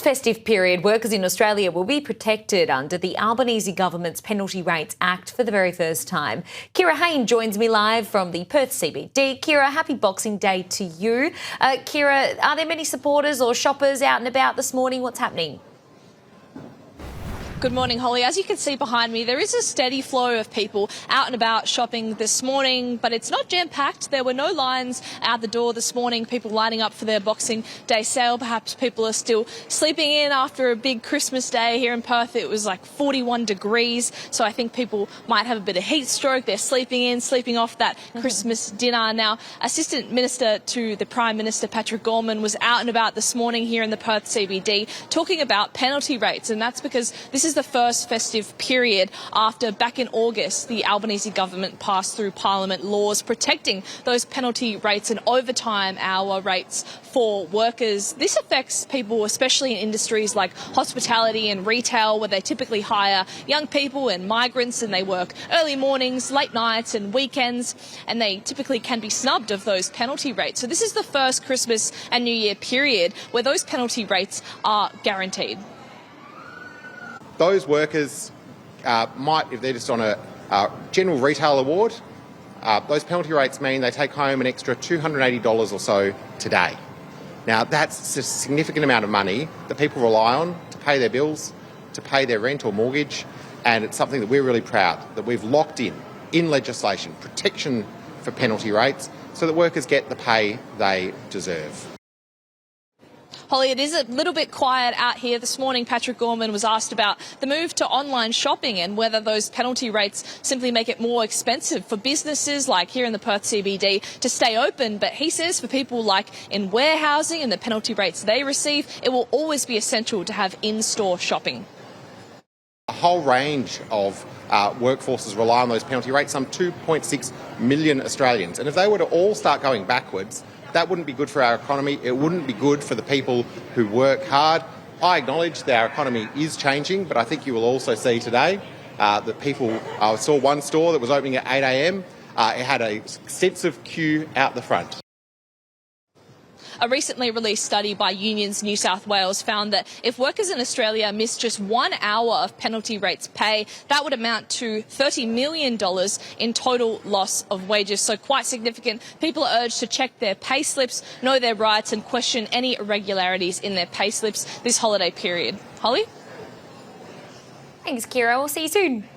This festive period, workers in Australia will be protected under the Albanese government's Penalty Rates Act for the very first time. Kira Hayne joins me live from the Perth CBD. Kira, happy Boxing Day to you. Kira, are there many supporters or shoppers out and about this morning? What's happening? Good morning, Holly. As you can see behind me, there is a steady flow of people out and about shopping this morning, but it's not jam-packed. There were no lines out the door this morning, people lining up for their Boxing Day sale. Perhaps people are still sleeping in after a big Christmas day. Here in Perth, it was like 41 degrees, so I think people might have a bit of heat stroke. They're sleeping in, sleeping off that Christmas dinner. Now, Assistant Minister to the Prime Minister, Patrick Gorman, was out and about this morning here in the Perth CBD talking about penalty rates, and that's because this is the first festive period after back in August the Albanese government passed through Parliament laws protecting those penalty rates and overtime hour rates for workers. This affects people especially in industries like hospitality and retail, where they typically hire young people and migrants, and they work early mornings, late nights and weekends, and they typically can be snubbed of those penalty rates. So this is the first Christmas and New Year period where those penalty rates are guaranteed. Those workers might, if they're just on a general retail award, those penalty rates mean they take home an extra $280 or so today. Now, that's a significant amount of money that people rely on to pay their bills, to pay their rent or mortgage, and it's something that we're really proud that we've locked in legislation, protection for penalty rates, so that workers get the pay they deserve. Holly, it is a little bit quiet out here. This morning, Patrick Gorman was asked about the move to online shopping and whether those penalty rates simply make it more expensive for businesses like here in the Perth CBD to stay open. But he says for people like in warehousing and the penalty rates they receive, it will always be essential to have in-store shopping. A whole range of workforces rely on those penalty rates, some 2.6 million Australians. And if they were to all start going backwards, that wouldn't be good for our economy. It wouldn't be good for the people who work hard. I acknowledge that our economy is changing, but I think you will also see today that people... I saw one store that was opening at 8 a.m. It had an extensive queue out the front. A recently released study by Unions New South Wales found that if workers in Australia miss just 1 hour of penalty rates pay, that would amount to $30 million in total loss of wages. So quite significant. People are urged to check their pay slips, know their rights and question any irregularities in their pay slips this holiday period. Holly? Thanks, Kira. We'll see you soon.